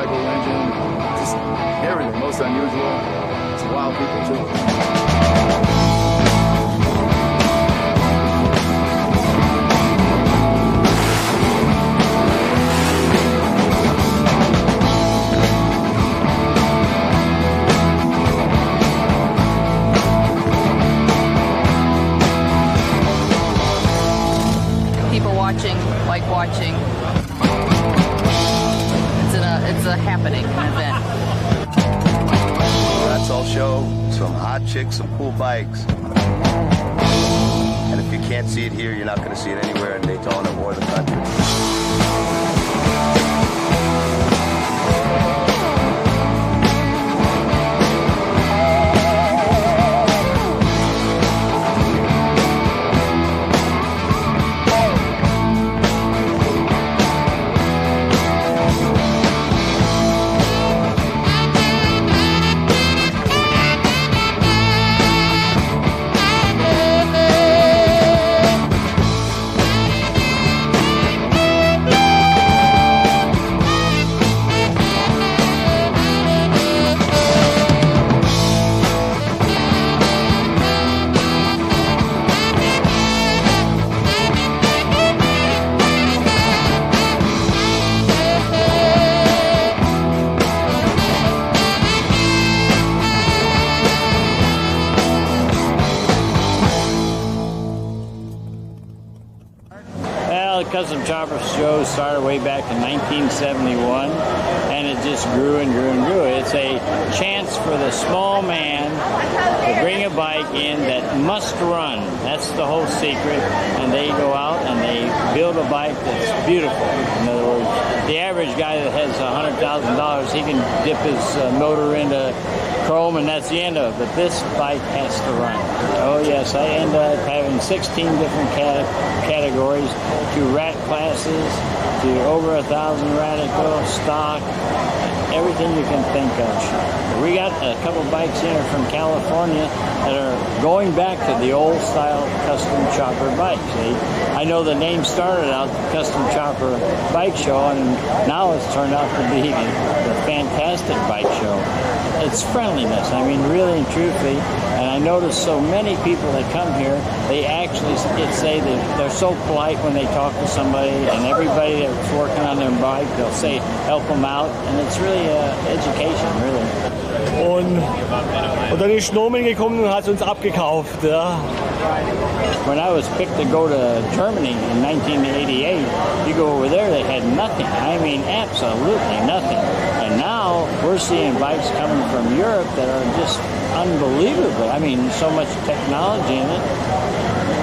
motorcycle engine, just everything, most unusual. It's wild people too. Like watching. It's a happening, an event. That's all show. Some hot chicks, some cool bikes. And if you can't see it here, you're not going to see it anywhere in Daytona or the country. Custom Chopper show started way back in 1971, and it just grew and grew and grew. It's a chance for the small man to bring a bike in that must run. That's the whole secret. And they go out and they build a bike that's beautiful. In other words, the average guy that has $100,000, he can dip his motor into chrome and that's the end of it. But this bike has to run. Oh yes, I end up having 16 different categories, to rat classes, to over 1,000 radical, stock, everything you can think of. We got a couple bikes in from California that are going back to the old style custom chopper bikes. I know the name started out the Custom Chopper Bike Show, and now it's turned out to be the fantastic bike show. It's friendliness, I mean, really and truthfully. And I notice so many people that come here, they actually say that they're so polite when they talk to somebody, and everybody that's working on their bike, they'll say, help them out. And it's really education, really. Und dann ist Norman gekommen und hat uns abgekauft. Ja. When I was picked to go to Germany in 1988, you go over there, they had nothing. I mean, absolutely nothing. And now we're seeing bikes coming from Europe that are just unbelievable. I mean, so much technology in it.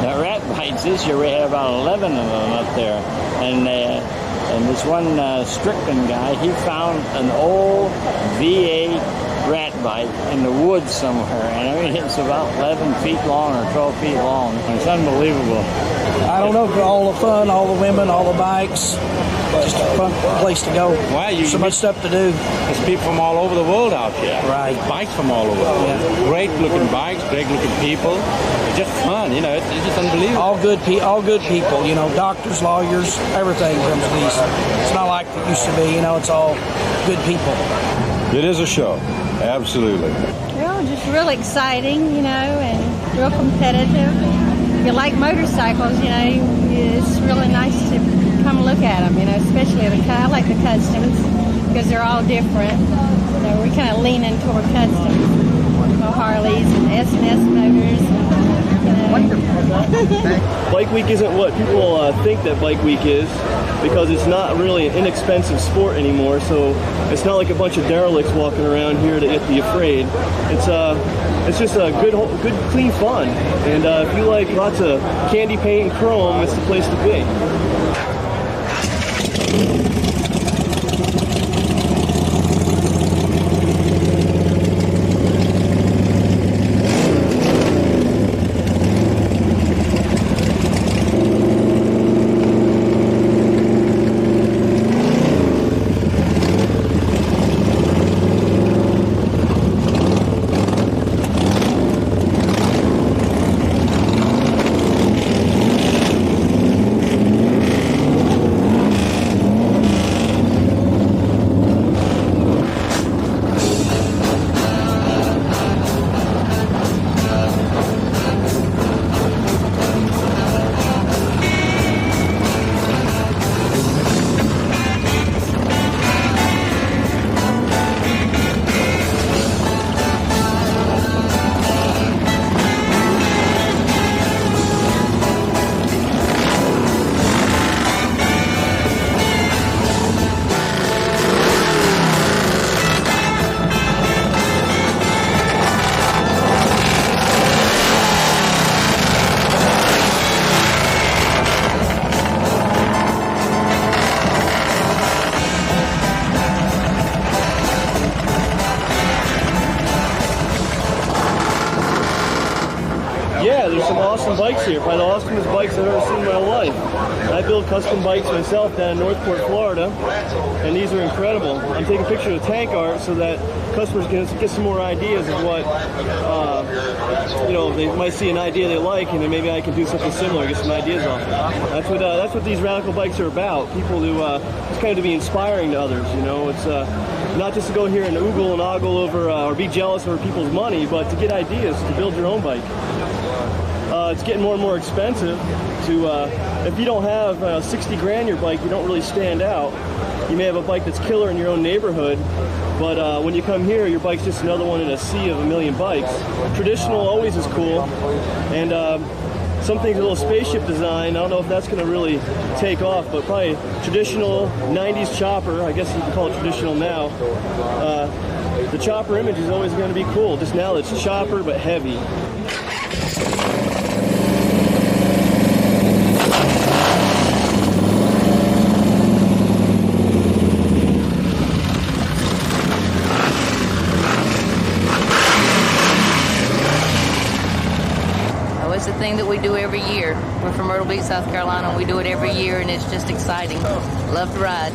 The rat bikes this year, we had about 11 of them up there. And this one Strickland guy, he found an old V8 rat bike in the woods somewhere, and I mean it's about 11 feet long or 12 feet long. It's unbelievable. I don't know, all the fun, all the women, all the bikes, just a fun place to go. Wow, so much stuff to do. There's people from all over the world out here. Right. There's bikes from all over. Yeah. Great looking bikes, great looking people. It's just fun, you know. It's just unbelievable. All good people. You know, doctors, lawyers, everything comes to these. It's not like it used to be. You know, it's all good people. It is a show. Absolutely. Well, just real exciting, you know, and real competitive. If you like motorcycles, you know, it's really nice to come look at them, you know, especially I like the customs because they're all different. You know, we're kind of leaning toward customs. Harleys and S&S motors. Bike Week isn't what people think that Bike Week is, because it's not really an inexpensive sport anymore, so it's not like a bunch of derelicts walking around here to be afraid. It's just a good clean fun, and if you like lots of candy paint and chrome, it's the place to be. some awesome bikes here. Probably the awesomest bikes I've ever seen in my life. I build custom bikes myself down in Northport, Florida, and these are incredible. I'm taking pictures of tank art so that customers can get some more ideas of what, you know, they might see an idea they like, and then maybe I can do something similar, get some ideas off it. That's what these radical bikes are about. People who, it's kind of to be inspiring to others, you know. It's not just to go here and oogle and ogle over or be jealous over people's money, but to get ideas to build your own bike. It's getting more and more expensive to, if you don't have 60 grand in your bike, you don't really stand out. You may have a bike that's killer in your own neighborhood, but when you come here, your bike's just another one in a sea of a million bikes. Traditional always is cool, and something's a little spaceship design. I don't know if that's going to really take off, but probably traditional 90s chopper, I guess you can call it traditional now. The chopper image is always going to be cool, just now it's chopper but heavy. It's a thing that we do every year. We're from Myrtle Beach, South Carolina, and we do it every year, and it's just exciting. Love to ride.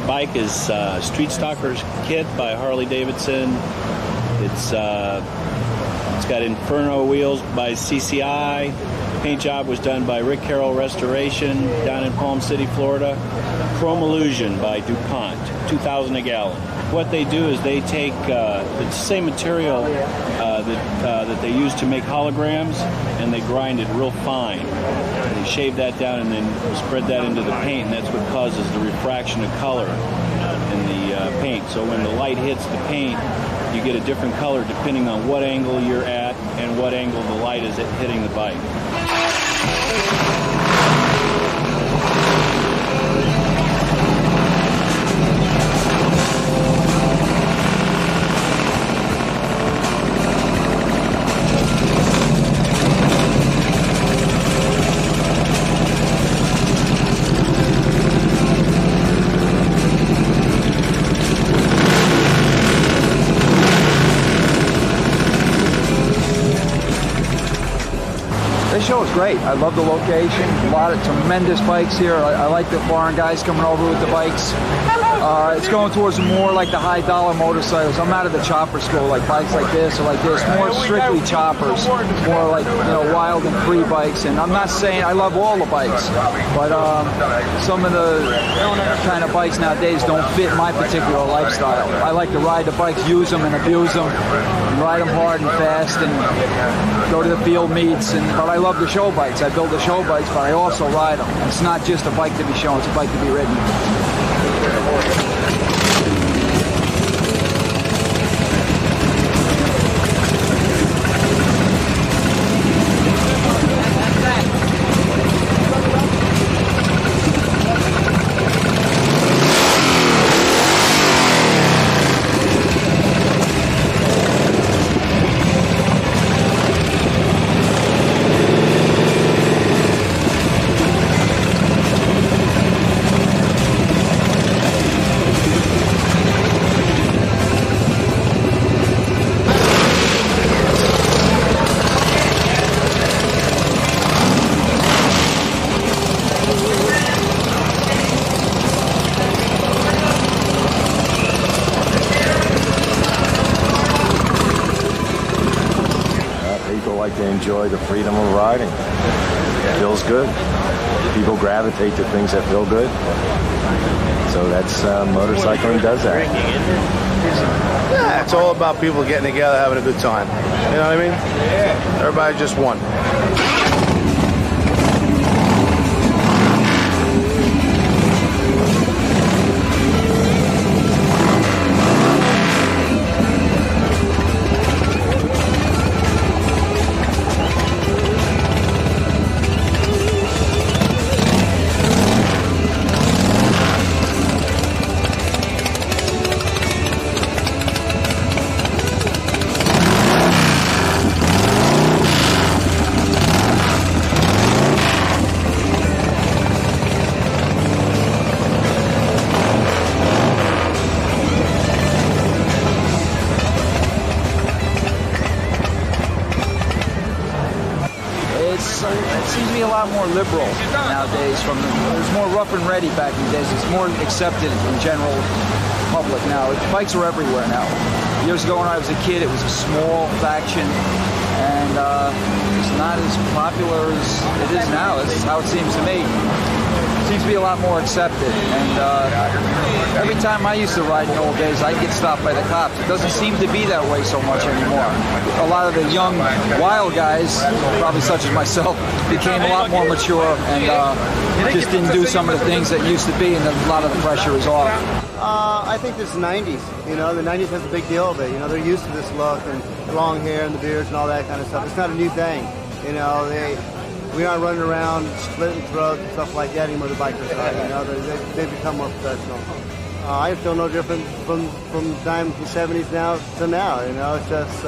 Bike is Street Stalker's kit by Harley Davidson. It's got Inferno wheels by CCI. Paint job was done by Rick Carroll Restoration down in Palm City, Florida. Chrome Illusion by DuPont, 2,000 a gallon. What they do is they take the same material that they use to make holograms, and they grind it real fine. They shave that down and then spread that into the paint, and that's what causes the refraction of color in the paint. So when the light hits the paint, you get a different color depending on what angle you're at and what angle the light is hitting the bike. This show is great. I love the location. A lot of tremendous bikes here. I like the foreign guys coming over with the bikes. It's going towards more like the high dollar motorcycles. I'm out of the chopper school, like bikes like this or like this. More strictly choppers. More like, you know, wild and free bikes. And I'm not saying I love all the bikes, but some of the kind of bikes nowadays don't fit my particular lifestyle. I like to ride the bikes, use them and abuse them, and ride them hard and fast, and go to the field meets. But I love the show bikes. I build the show bikes, but I also ride them. It's not just a bike to be shown, it's a bike to be ridden. like to enjoy the freedom of riding. It feels good. People gravitate to things that feel good. So that's motorcycling does that. Yeah, it's all about people getting together, having a good time. You know what I mean? Everybody just won. It seems to be a lot more liberal nowadays. There's more rough and ready back in the days. It's more accepted in general public now. Bikes are everywhere now. Years ago when I was a kid, it was a small faction, and it's not as popular as it is now. This is how it seems to me. It seems to be a lot more accepted, and every time I used to ride in the old days, I'd get stopped by the cops. It doesn't seem to be that way so much anymore. A lot of the young, wild guys, probably such as myself, became a lot more mature and just didn't do some of the things that used to be, and a lot of the pressure is off. I think this is the 90s. You know, the 90s has a big deal of it. You know, they're used to this look and the long hair and the beards and all that kind of stuff. It's not a new thing. You know, we aren't running around splitting throats and stuff like that anymore. The bikers are. You know, they become more professional. I feel no different from the time from the 70s now to now. You know, it's just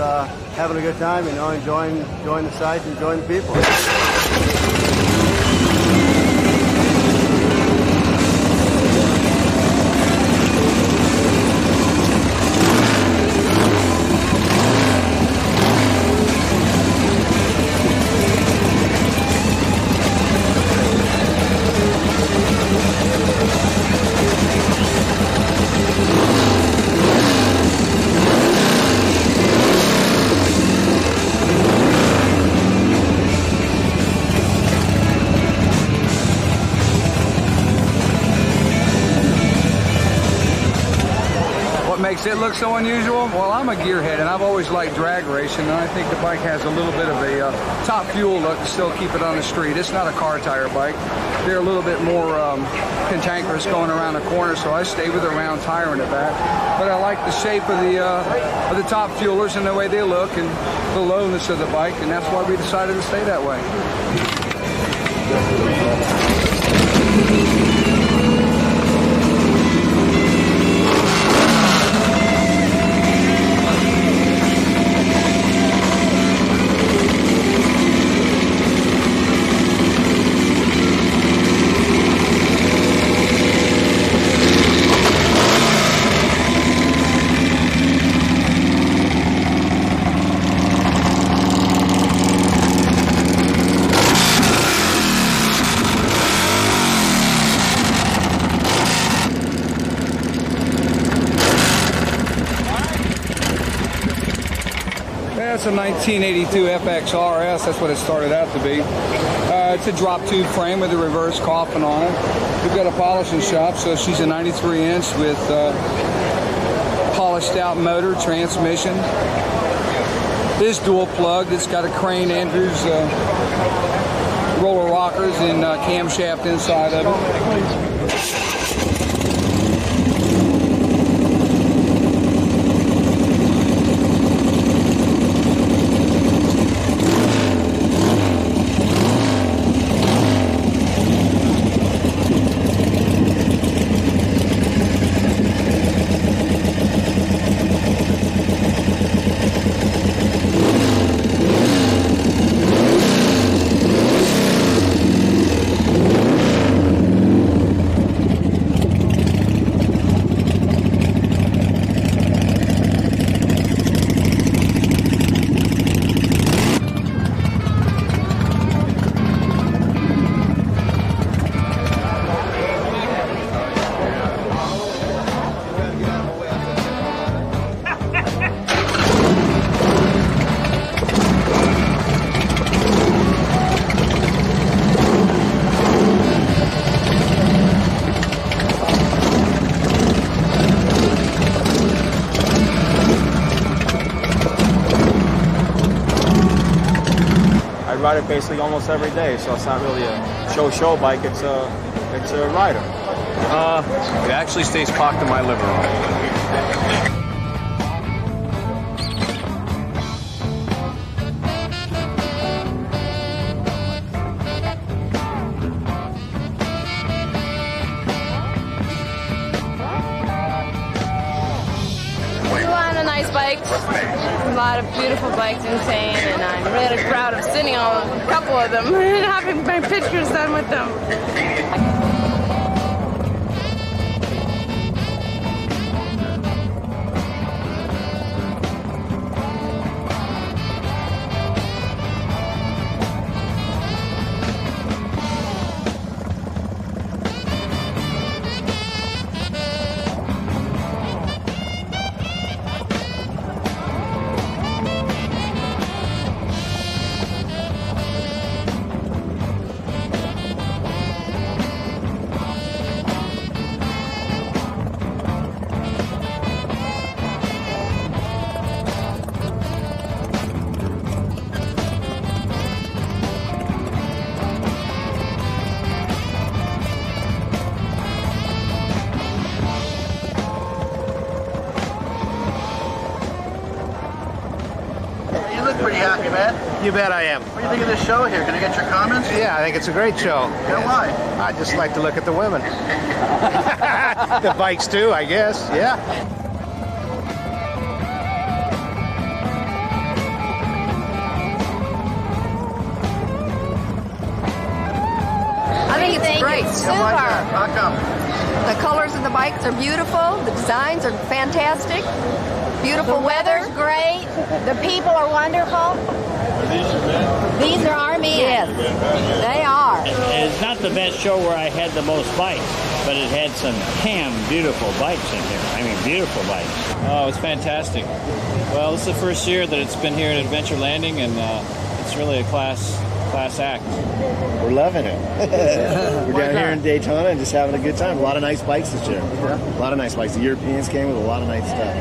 having a good time. You know, enjoying the sights, enjoying the people. Makes it look so unusual? Well, I'm a gearhead and I've always liked drag racing, and I think the bike has a little bit of a top fuel look to still keep it on the street. It's not a car tire bike. They're a little bit more cantankerous going around the corner, so I stay with a round tire in the back. But I like the shape of the top fuelers and the way they look and the lowness of the bike, and that's why we decided to stay that way. It's a 1982 FXRS, that's what it started out to be. It's a drop tube frame with a reverse coffin on it. We've got a polishing shop, so she's a 93-inch with polished out motor, transmission. It is dual plugged. It's got a Crane Andrews roller rockers and camshaft inside of it. ride it basically almost every day, so it's not really a show bike. It's a rider. It actually stays parked in my living room. Nice bikes, a lot of beautiful bikes, insane, and I'm really proud of sitting on a couple of them and having my pictures done with them. Pretty happy, man. You bet I am. What do you think of this show here? Can I get your comments? Yeah, I think it's a great show. Yeah, why? I just like to look at the women. The bikes too, I guess. Yeah. I think it's great. Super. How come? The colors of the bikes are beautiful. The designs are fantastic. Beautiful weather. Great. The people are wonderful. These are our men. Yes, they are. It's not the best show where I had the most bikes, but it had some beautiful bikes in here. I mean, beautiful bikes. Oh, it's fantastic. Well, this is the first year that it's been here at Adventure Landing, and it's really a class act. We're loving it. We're down here in Daytona and just having a good time. A lot of nice bikes this year. A lot of nice bikes. The Europeans came with a lot of nice stuff.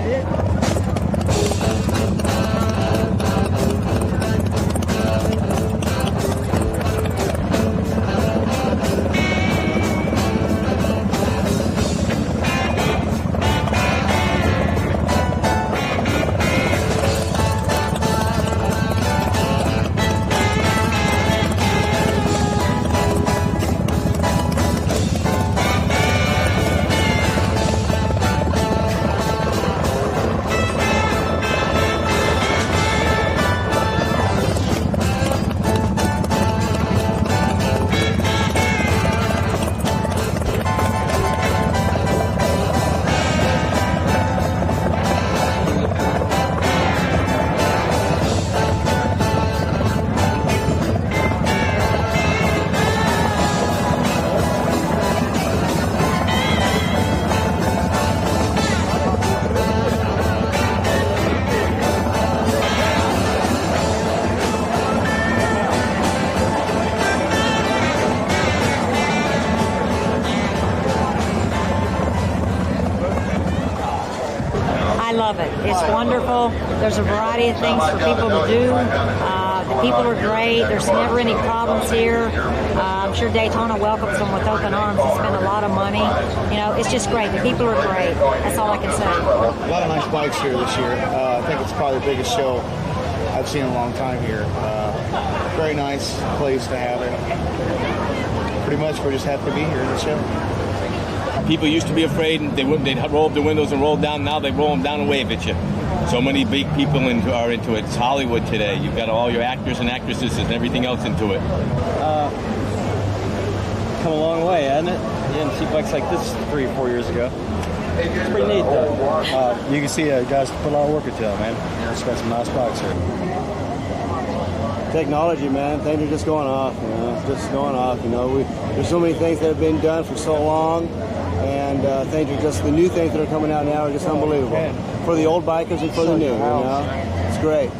Love it. It's wonderful. There's a variety of things for people to do. The people are great. There's never any problems here. I'm sure Daytona welcomes them with open arms. They spend a lot of money. You know, it's just great. The people are great. That's all I can say. A lot of nice bikes here this year. I think it's probably the biggest show I've seen in a long time here. Very nice place to have it. Pretty much we're just happy to be here at the show. People used to be afraid, and they'd roll up the windows and roll down. Now they roll them down and wave at you. So many big people are into it. It's Hollywood today. You've got all your actors and actresses and everything else into it. Come a long way, hasn't it? You didn't see bikes like this 3 or 4 years ago. It's pretty neat, though. You can see guys put a lot of work into it, man. It's got some nice bikes here. Technology, man, things are just going off, just going off, There's so many things that have been done for so long, and things are just, the new things that are coming out now are just unbelievable. For the old bikers and for the new, It's great.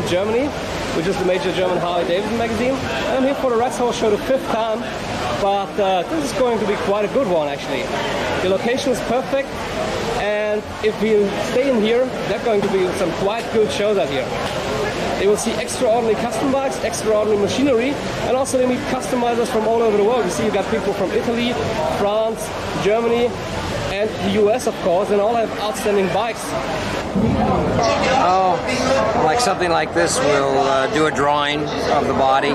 Germany, which is the major German Harley-Davidson magazine. And I'm here for the Rexall show the 5th time, but this is going to be quite a good one actually. The location is perfect, and if we stay in here, there are going to be some quite good shows out here. They will see extraordinary custom bikes, extraordinary machinery, and also they meet customizers from all over the world. You see, you got people from Italy, France, Germany, and the US, of course, and all have outstanding bikes. Oh, like something like this, we'll do a drawing of the body.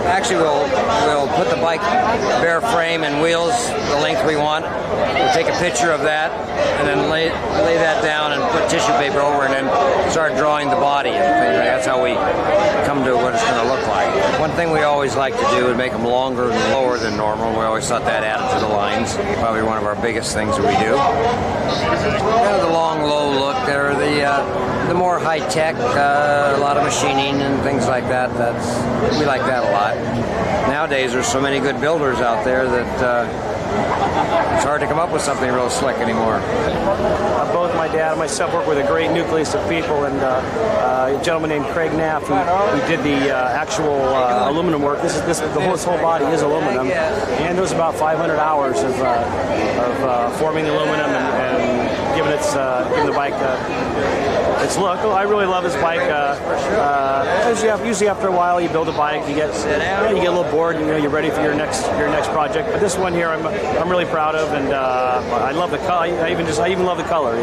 Actually, we'll put the bike bare frame and wheels the length we want. We'll take a picture of that and then lay that down and put tissue paper over it and then start drawing the body. That's how we come to what it's going to look like. One thing we always like to do is make them longer and lower than normal. We always thought that added to the lines. Probably one of our biggest things that we do. Kind of the long, low look. They're the more high-tech, a lot of machining and things like that. We like that a lot. Nowadays, there's so many good builders out there that it's hard to come up with something real slick anymore. Both my dad and myself work with a great nucleus of people, and a gentleman named Craig Knapp who did the actual aluminum work. This whole body is aluminum, and there's about 500 hours of forming aluminum and giving the bike its look. I really love this bike. Usually after a while, you build a bike, you get a little bored, and you're ready for your next project. But this one here, I'm really proud of, and I love the color. I even love the color.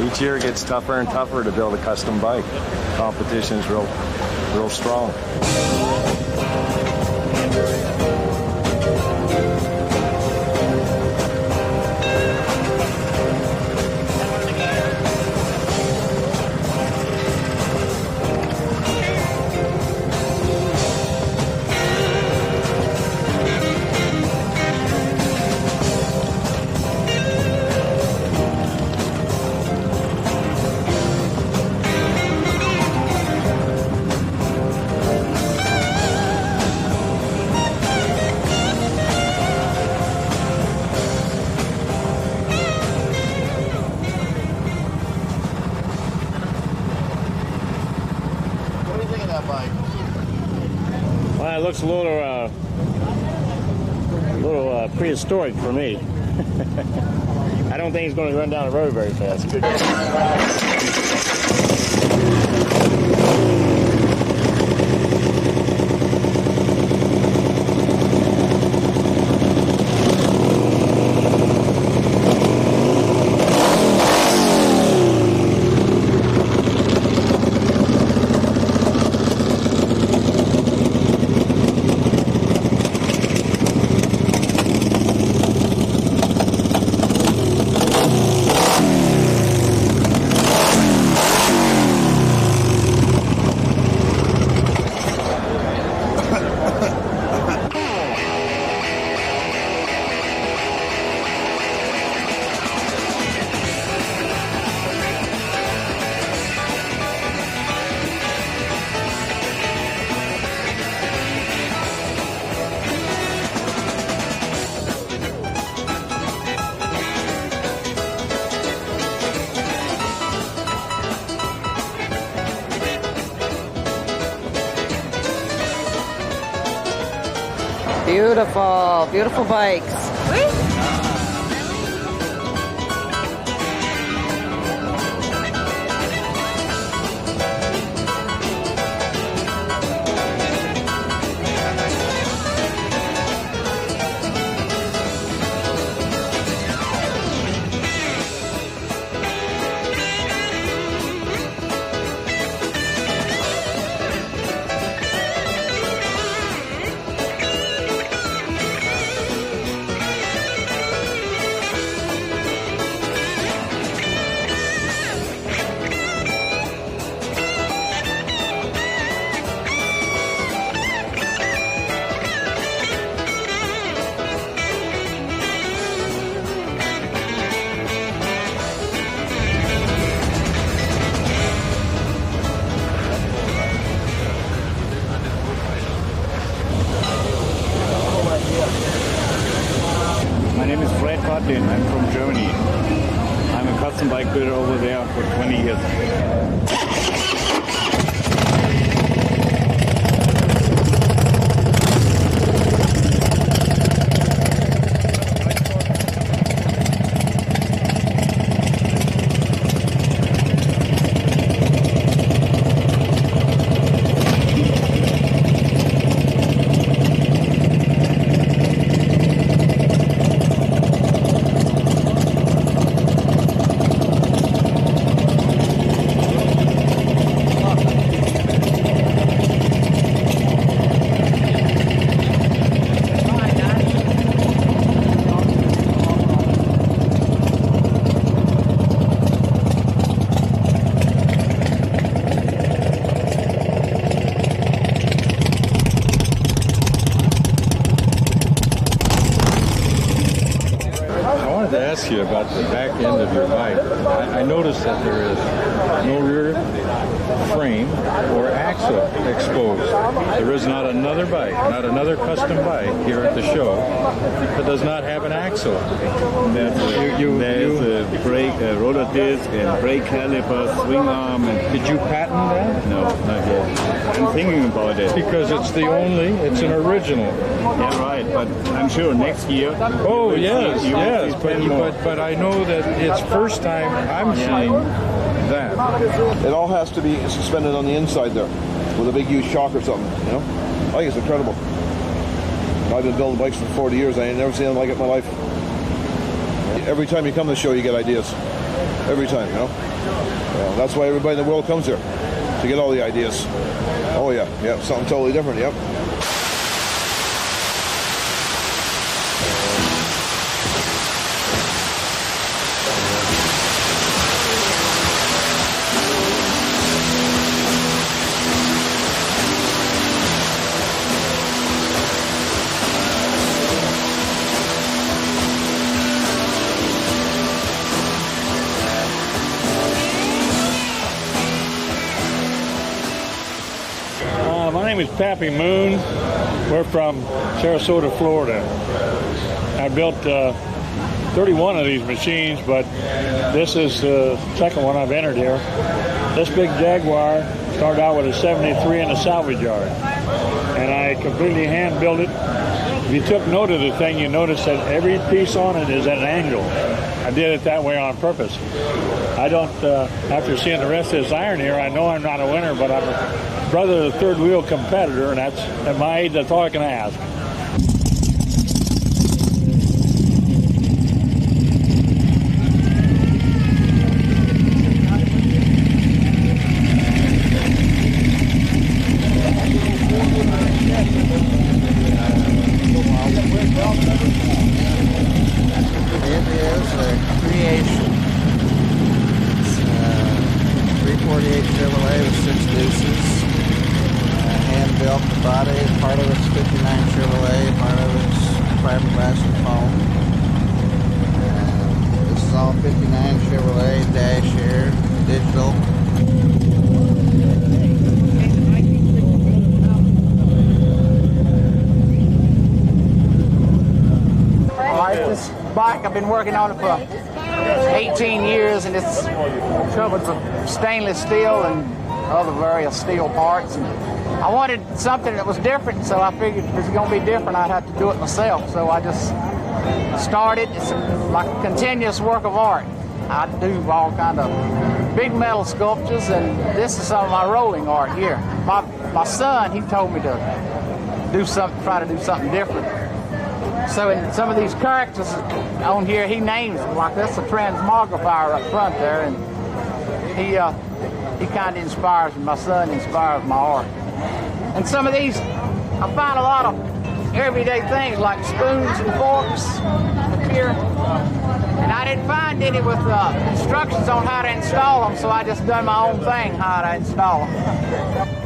Each year it gets tougher and tougher to build a custom bike. Competition is real strong. Well, it looks a little prehistoric for me. I don't think it's going to run down the road very fast. Beautiful, beautiful bikes. Martin. I'm from Germany. I'm a custom bike builder over there for 20 years. Ask you about the back end of your bike. I noticed that there is no rear frame or axle exposed. There is not another bike, not another custom bike here at the show that does not have an axle. There's a brake, roller disc, and brake caliper, swing arm. And did you patent that? No, not yet. I'm thinking about it. Because it's it's an original. Yeah, right. But I'm sure next year. Oh yes, yes. But I know that it's first time I'm seeing that. It all has to be suspended on the inside there with a big huge shock or something, you know? I think it's incredible. I've been building bikes for 40 years. I ain't never seen anything like it in my life. Every time you come to the show, you get ideas. Every time, you know? Yeah, that's why everybody in the world comes here, to get all the ideas. Oh yeah, something totally different, yep. My name is Pappy Moon. We're from Sarasota, Florida. I built 31 of these machines, but this is the second one I've entered here. This big Jaguar started out with a 73 in a salvage yard, and I completely hand built it. If you took note of the thing, you notice that every piece on it is at an angle. I did it that way on purpose. I don't, after seeing the rest of this iron here, I know I'm not a winner, but I'm a brother of the third wheel competitor, and that's, at my age, that's all I can ask. It is a creation. It's a 348 Chevrolet with 6 deuces. Hand-built the body. Part of it's 59 Chevrolet, part of it's fiberglass and foam. This is all 59 Chevrolet, dash air, digital. This bike, I've been working on it for 18 years, and it's covered with stainless steel and other various steel parts. And I wanted something that was different, so I figured if it's going to be different, I'd have to do it myself. So I just started. It's like a continuous work of art. I do all kind of big metal sculptures, and this is some of my rolling art here. My son, he told me to do something, try to do something different. So in some of these characters on here, he names them, like that's a transmogrifier up front there, and he kind of inspires me. My son inspires my art. And some of these, I find a lot of everyday things like spoons and forks here, and I didn't find any with instructions on how to install them, so I just done my own thing how to install them.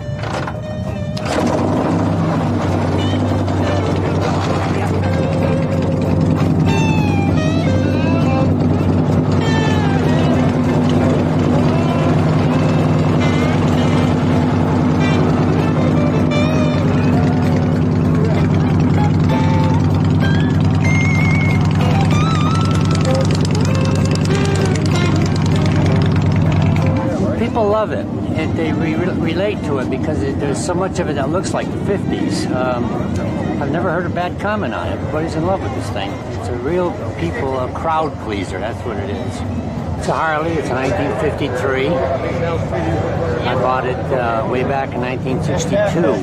love it. They relate to it because there's so much of it that looks like the 50s. I've never heard a bad comment on it. Everybody's in love with this thing. It's a real a crowd pleaser. That's what it is. It's a Harley. It's a 1953. I bought it way back in 1962.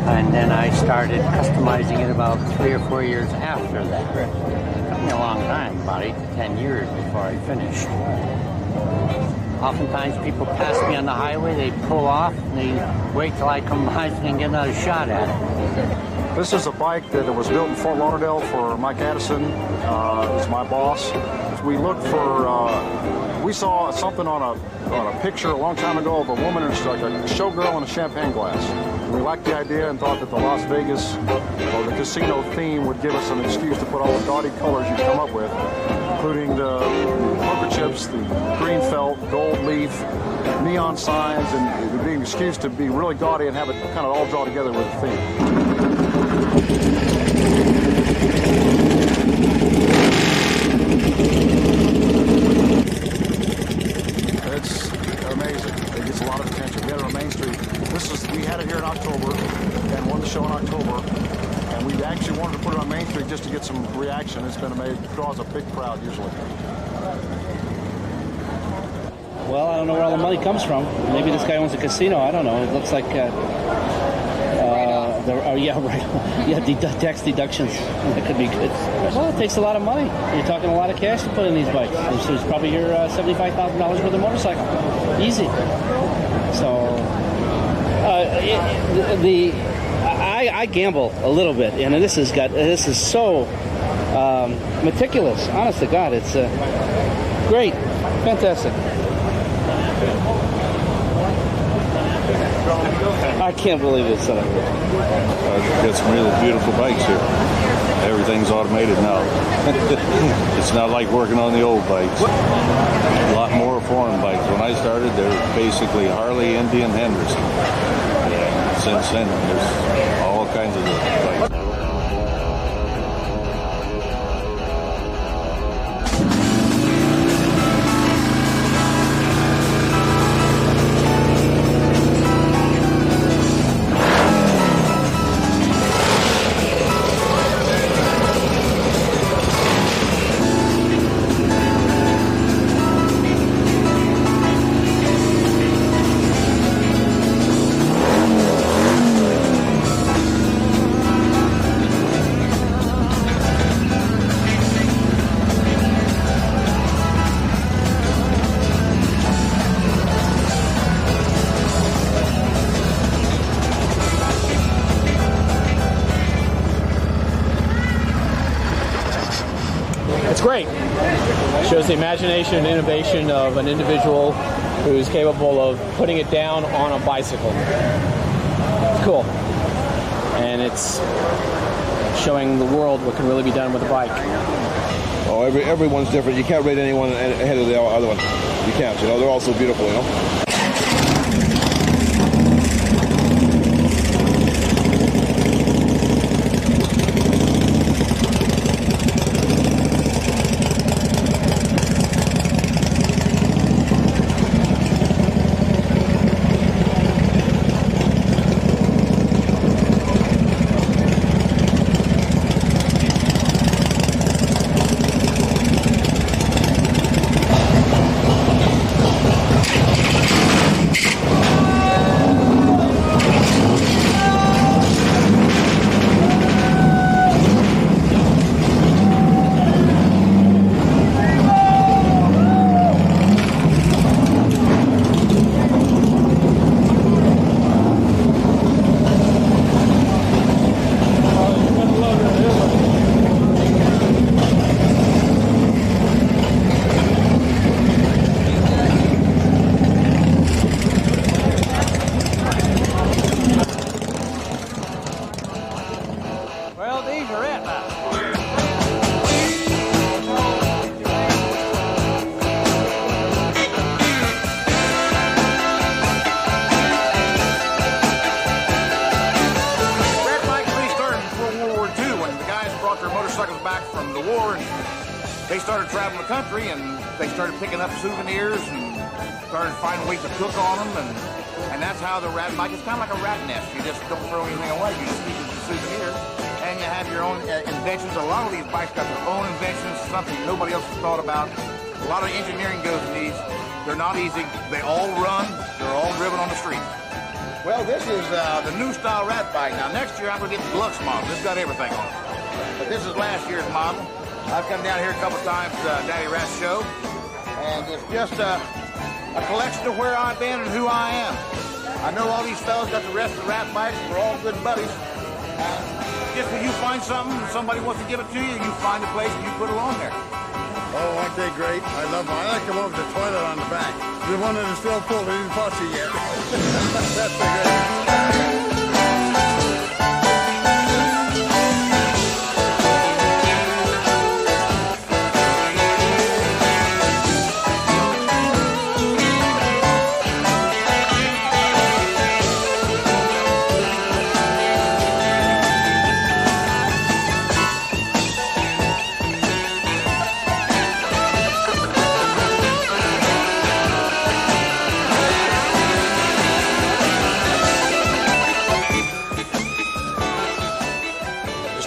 And then I started customizing it about 3 or 4 years after that. It took me a long time, about 8 to 10 years before I finished. Oftentimes people pass me on the highway, they pull off, and they wait till I come by so they can get another shot at it. This is a bike that was built in Fort Lauderdale for Mike Addison. He's my boss. We looked for, we saw something on a picture a long time ago of a woman, and she's like a showgirl in a champagne glass. We liked the idea and thought that the Las Vegas or the casino theme would give us an excuse to put all the gaudy colors you'd come up with, including the poker chips, the green felt, gold leaf, neon signs, and it would be an excuse to be really gaudy and have it kind of all draw together with a theme. It's amazing. It gets a lot of attention. We had it on Main Street. We had it here in October and won the show in October. And we actually wanted to put it on Main Street just to get some reaction. It's been amazing. It draws a big crowd usually. Well, I don't know where all the money comes from. Maybe this guy owns a casino. I don't know. It looks like, tax deductions. That could be good. Well, it takes a lot of money. You're talking a lot of cash to put in these bikes. It's probably your $75,000 worth of motorcycle. Easy. So, I gamble a little bit, and this is so meticulous. Honest to God, it's great, fantastic. I can't believe it's got some really beautiful bikes here. Everything's automated now. It's not like working on the old bikes. A lot more foreign bikes. When I started, they were basically Harley, Indian, Henderson. And since then, there's all kinds of different bikes. Great. Shows the imagination and innovation of an individual who's capable of putting it down on a bicycle. Cool. And it's showing the world what can really be done with a bike. Oh, everyone's different. You can't rate anyone ahead of the other one. You can't. They're all so beautiful. They started traveling the country and they started picking up souvenirs and started finding ways to cook on them, and that's how the rat bike is kind of like a rat nest. You just don't throw anything away. You just keep it as a souvenir, and you have your own inventions. A lot of these bikes got their own inventions, something nobody else has thought about. A lot of engineering goes in these. They're not easy. They all run. They're all driven on the street. Well, this is the new style rat bike. Now, next year I'm going to get the deluxe model. This got everything on it. But this is last year's model. I've come down here a couple times to Daddy Rat's show, and it's just a collection of where I've been and who I am. I know all these fellas got the rest of the rat bikes. We're all good buddies. Just when you find something and somebody wants to give it to you, you find a place and you put it on there. Oh, aren't they great? I love them. I like them over the toilet on the back. The one that is still full, they didn't flush it yet. That's the great.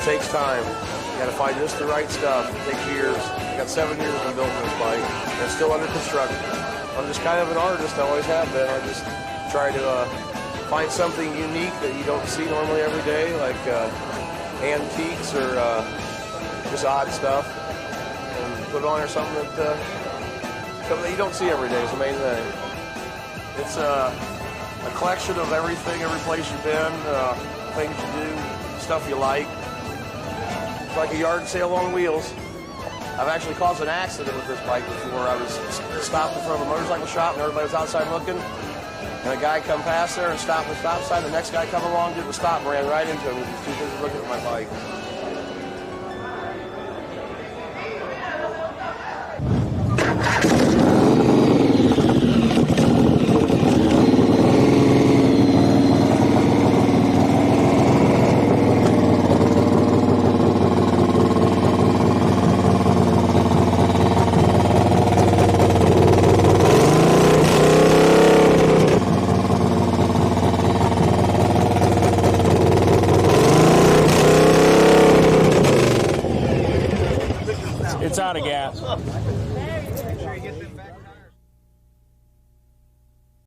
Takes time. You got to find just the right stuff. It takes years. I got 7 years in building this bike, and it's still under construction. I'm just kind of an artist. I always have been. I just try to find something unique that you don't see normally every day, like antiques or just odd stuff, and put it on or something that you don't see every day is the main thing. It's a collection of everything, every place you've been, things you do, stuff you like. Like a yard sale on wheels. I've actually caused an accident with this bike before. I was stopped in front of a motorcycle shop and everybody was outside looking. And a guy come past there and stopped at the stop sign. The next guy come along, didn't stop, and ran right into him. He was too busy looking at my bike.